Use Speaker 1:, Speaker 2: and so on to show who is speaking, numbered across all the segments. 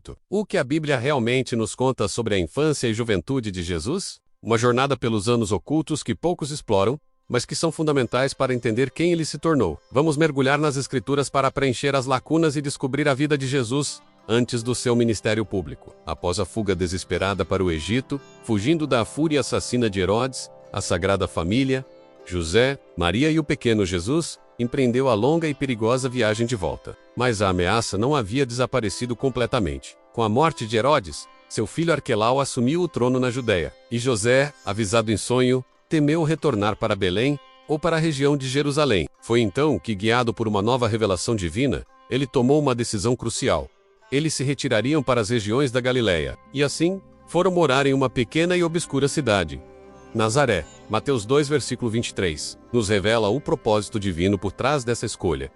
Speaker 1: Egito. O que a Bíblia realmente nos conta sobre a infância e juventude de Jesus? Uma jornada pelos anos ocultos que poucos exploram, mas que são fundamentais para entender quem ele se tornou. Vamos mergulhar nas Escrituras para preencher as lacunas e descobrir a vida de Jesus antes do seu ministério público. Após a fuga desesperada para o Egito, fugindo da fúria assassina de Herodes, a Sagrada Família, José, Maria e o pequeno Jesus, empreendeu a longa e perigosa viagem de volta. Mas a ameaça não havia desaparecido completamente. Com a morte de Herodes, seu filho Arquelau assumiu o trono na Judéia, e José, avisado em sonho, temeu retornar para Belém ou para a região de Jerusalém. Foi então que, guiado por uma nova revelação divina, ele tomou uma decisão crucial. Eles se retirariam para as regiões da Galiléia, e assim, foram morar em uma pequena e obscura cidade, Nazaré. Mateus 2, versículo 23, nos revela o propósito divino por trás dessa escolha.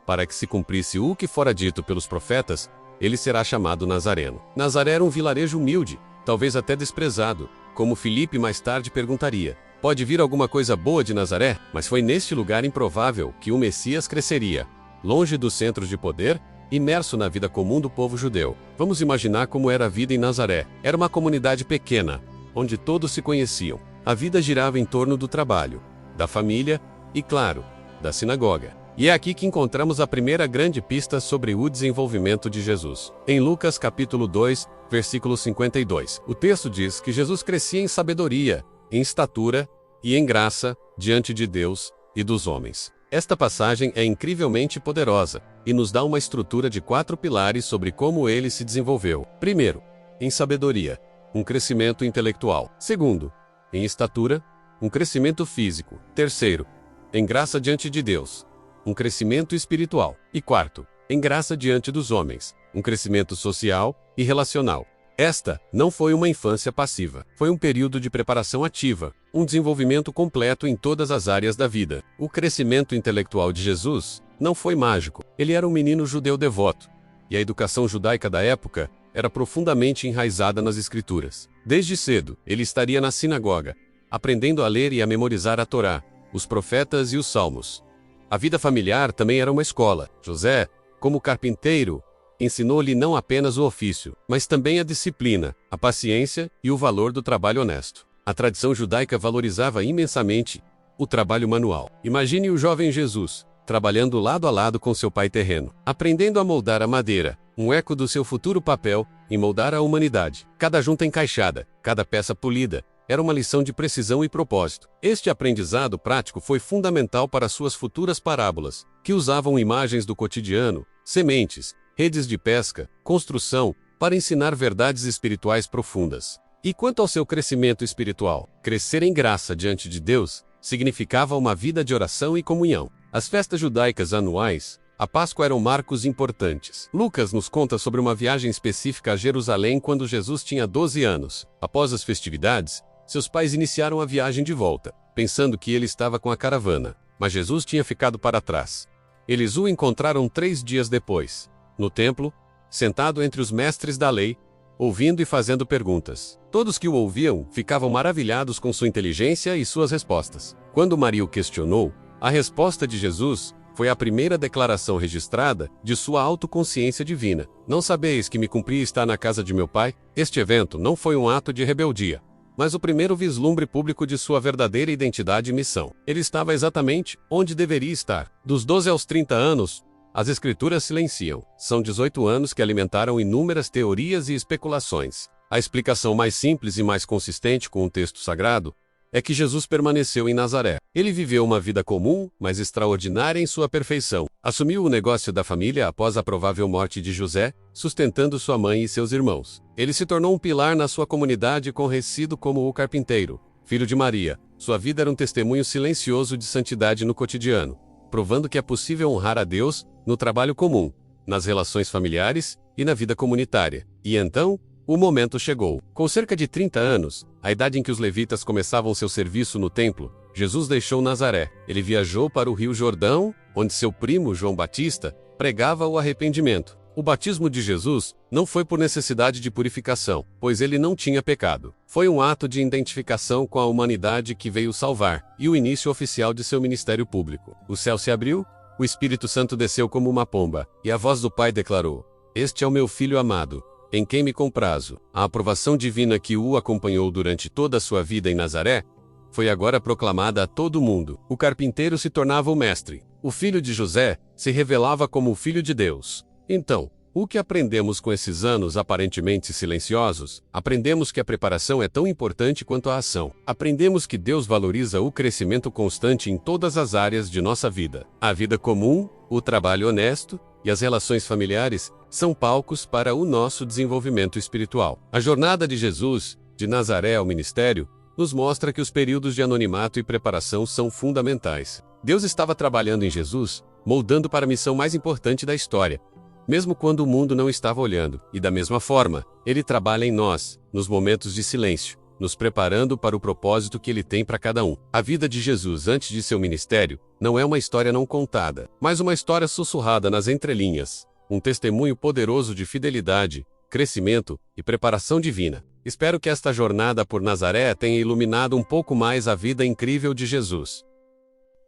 Speaker 1: Para que se cumprisse o que fora dito pelos profetas, ele será chamado Nazareno. Nazaré era um vilarejo humilde, talvez até desprezado, como Filipe mais tarde perguntaria: pode vir alguma coisa boa de Nazaré? Mas foi neste lugar improvável que o Messias cresceria, longe dos centros de poder, imerso na vida comum do povo judeu. Vamos imaginar como era a vida em Nazaré. Era uma comunidade pequena, onde todos se conheciam. A vida girava em torno do trabalho, da família e, claro, da sinagoga. E é aqui que encontramos a primeira grande pista sobre o desenvolvimento de Jesus. Em Lucas capítulo 2, versículo 52, o texto diz que Jesus crescia em sabedoria, em estatura e em graça diante de Deus e dos homens. Esta passagem é incrivelmente poderosa e nos dá uma estrutura de 4 pilares sobre como ele se desenvolveu. Primeiro, em sabedoria, um crescimento intelectual. Segundo, em estatura, um crescimento físico. Terceiro, em graça diante de Deus, um crescimento espiritual. E quarto, em graça diante dos homens, um crescimento social e relacional. Esta não foi uma infância passiva. Foi um período de preparação ativa, um desenvolvimento completo em todas as áreas da vida. O crescimento intelectual de Jesus não foi mágico. Ele era um menino judeu devoto, e a educação judaica da época era profundamente enraizada nas Escrituras. Desde cedo, ele estaria na sinagoga, aprendendo a ler e a memorizar a Torá, os profetas e os salmos. A vida familiar também era uma escola. José, como carpinteiro, ensinou-lhe não apenas o ofício, mas também a disciplina, a paciência e o valor do trabalho honesto. A tradição judaica valorizava imensamente o trabalho manual. Imagine o jovem Jesus, trabalhando lado a lado com seu pai terreno, aprendendo a moldar a madeira, um eco do seu futuro papel em moldar a humanidade. Cada junta encaixada, cada peça polida, era uma lição de precisão e propósito. Este aprendizado prático foi fundamental para suas futuras parábolas, que usavam imagens do cotidiano, sementes, redes de pesca, construção, para ensinar verdades espirituais profundas. E quanto ao seu crescimento espiritual, crescer em graça diante de Deus significava uma vida de oração e comunhão. As festas judaicas anuais, a Páscoa, eram marcos importantes. Lucas nos conta sobre uma viagem específica a Jerusalém quando Jesus tinha 12 anos. Após as festividades, seus pais iniciaram a viagem de volta, pensando que ele estava com a caravana, mas Jesus tinha ficado para trás. Eles o encontraram 3 dias depois, no templo, sentado entre os mestres da lei, ouvindo e fazendo perguntas. Todos que o ouviam ficavam maravilhados com sua inteligência e suas respostas. Quando Maria o questionou, a resposta de Jesus foi a primeira declaração registrada de sua autoconsciência divina. Não sabeis que me cumpria estar na casa de meu pai? Este evento não foi um ato de rebeldia, mas o primeiro vislumbre público de sua verdadeira identidade e missão. Ele estava exatamente onde deveria estar. Dos 12 aos 30 anos, as Escrituras silenciam. São 18 anos que alimentaram inúmeras teorias e especulações. A explicação mais simples e mais consistente com o texto sagrado é que Jesus permaneceu em Nazaré. Ele viveu uma vida comum, mas extraordinária em sua perfeição. Assumiu o negócio da família após a provável morte de José, sustentando sua mãe e seus irmãos. Ele se tornou um pilar na sua comunidade, conhecido como o carpinteiro, filho de Maria. Sua vida era um testemunho silencioso de santidade no cotidiano, provando que é possível honrar a Deus no trabalho comum, nas relações familiares e na vida comunitária. E então, o momento chegou. Com cerca de 30 anos, a idade em que os levitas começavam seu serviço no templo, Jesus deixou Nazaré. Ele viajou para o Rio Jordão, onde seu primo João Batista pregava o arrependimento. O batismo de Jesus não foi por necessidade de purificação, pois ele não tinha pecado. Foi um ato de identificação com a humanidade que veio salvar, e o início oficial de seu ministério público. O céu se abriu, o Espírito Santo desceu como uma pomba, e a voz do Pai declarou: "Este é o meu Filho amado, em quem me comprazo. A aprovação divina que o acompanhou durante toda a sua vida em Nazaré foi agora proclamada a todo mundo. O carpinteiro se tornava o mestre. O filho de José se revelava como o filho de Deus. Então, o que aprendemos com esses anos aparentemente silenciosos? Aprendemos que a preparação é tão importante quanto a ação. Aprendemos que Deus valoriza o crescimento constante em todas as áreas de nossa vida. A vida comum, o trabalho honesto e as relações familiares são palcos para o nosso desenvolvimento espiritual. A jornada de Jesus, de Nazaré ao ministério, nos mostra que os períodos de anonimato e preparação são fundamentais. Deus estava trabalhando em Jesus, moldando para a missão mais importante da história, mesmo quando o mundo não estava olhando. E da mesma forma, Ele trabalha em nós, nos momentos de silêncio, nos preparando para o propósito que Ele tem para cada um. A vida de Jesus antes de seu ministério não é uma história não contada, mas uma história sussurrada nas entrelinhas, um testemunho poderoso de fidelidade, crescimento e preparação divina. Espero que esta jornada por Nazaré tenha iluminado um pouco mais a vida incrível de Jesus.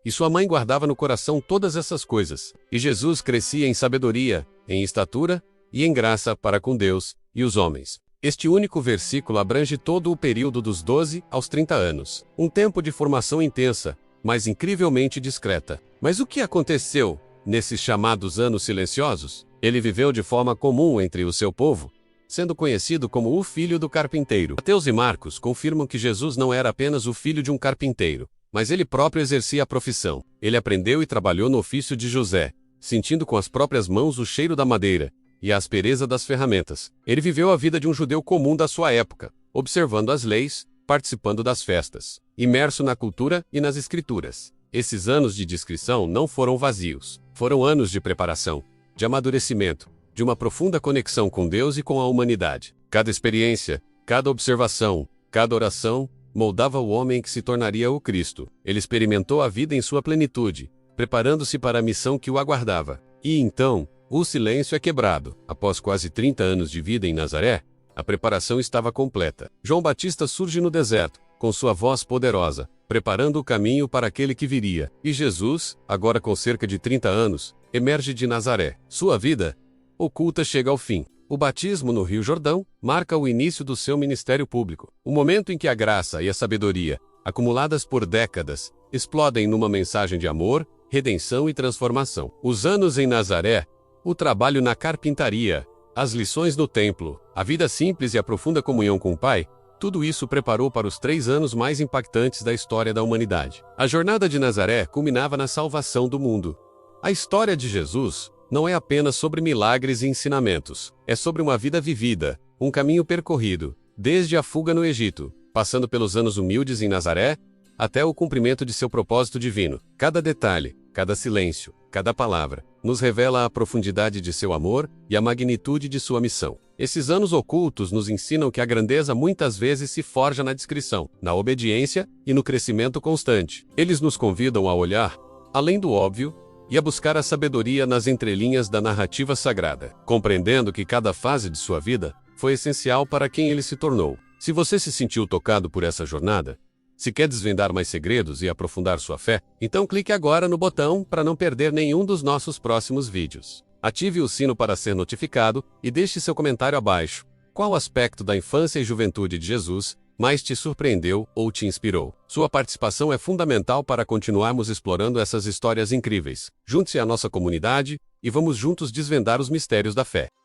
Speaker 1: E sua mãe guardava no coração todas essas coisas. E Jesus crescia em sabedoria, em estatura e em graça para com Deus e os homens. Este único versículo abrange todo o período dos 12 aos 30 anos. Um tempo de formação intensa, mas incrivelmente discreta. Mas o que aconteceu nesses chamados anos silenciosos? Ele viveu de forma comum entre o seu povo, sendo conhecido como o filho do carpinteiro. Mateus e Marcos confirmam que Jesus não era apenas o filho de um carpinteiro, mas ele próprio exercia a profissão. Ele aprendeu e trabalhou no ofício de José, sentindo com as próprias mãos o cheiro da madeira e a aspereza das ferramentas. Ele viveu a vida de um judeu comum da sua época, observando as leis, participando das festas, imerso na cultura e nas escrituras. Esses anos de discrição não foram vazios. Foram anos de preparação, de amadurecimento, de uma profunda conexão com Deus e com a humanidade. Cada experiência, cada observação, cada oração, moldava o homem que se tornaria o Cristo. Ele experimentou a vida em sua plenitude, preparando-se para a missão que o aguardava. E então, o silêncio é quebrado. Após quase 30 anos de vida em Nazaré, a preparação estava completa. João Batista surge no deserto, com sua voz poderosa, preparando o caminho para aquele que viria. E Jesus, agora com cerca de 30 anos, emerge de Nazaré. Sua vida oculta chega ao fim. O batismo no Rio Jordão marca o início do seu ministério público. O momento em que a graça e a sabedoria, acumuladas por décadas, explodem numa mensagem de amor, redenção e transformação. Os anos em Nazaré, o trabalho na carpintaria, as lições no templo, a vida simples e a profunda comunhão com o Pai, tudo isso preparou para os 3 anos mais impactantes da história da humanidade. A jornada de Nazaré culminava na salvação do mundo. A história de Jesus não é apenas sobre milagres e ensinamentos. É sobre uma vida vivida, um caminho percorrido, desde a fuga no Egito, passando pelos anos humildes em Nazaré, até o cumprimento de seu propósito divino. Cada detalhe, cada silêncio, cada palavra, nos revela a profundidade de seu amor e a magnitude de sua missão. Esses anos ocultos nos ensinam que a grandeza muitas vezes se forja na discrição, na obediência e no crescimento constante. Eles nos convidam a olhar além do óbvio e a buscar a sabedoria nas entrelinhas da narrativa sagrada, compreendendo que cada fase de sua vida foi essencial para quem ele se tornou. Se você se sentiu tocado por essa jornada, se quer desvendar mais segredos e aprofundar sua fé, então clique agora no botão para não perder nenhum dos nossos próximos vídeos. Ative o sino para ser notificado e deixe seu comentário abaixo. Qual aspecto da infância e juventude de Jesus mais te surpreendeu ou te inspirou? Sua participação é fundamental para continuarmos explorando essas histórias incríveis. Junte-se à nossa comunidade e vamos juntos desvendar os mistérios da fé.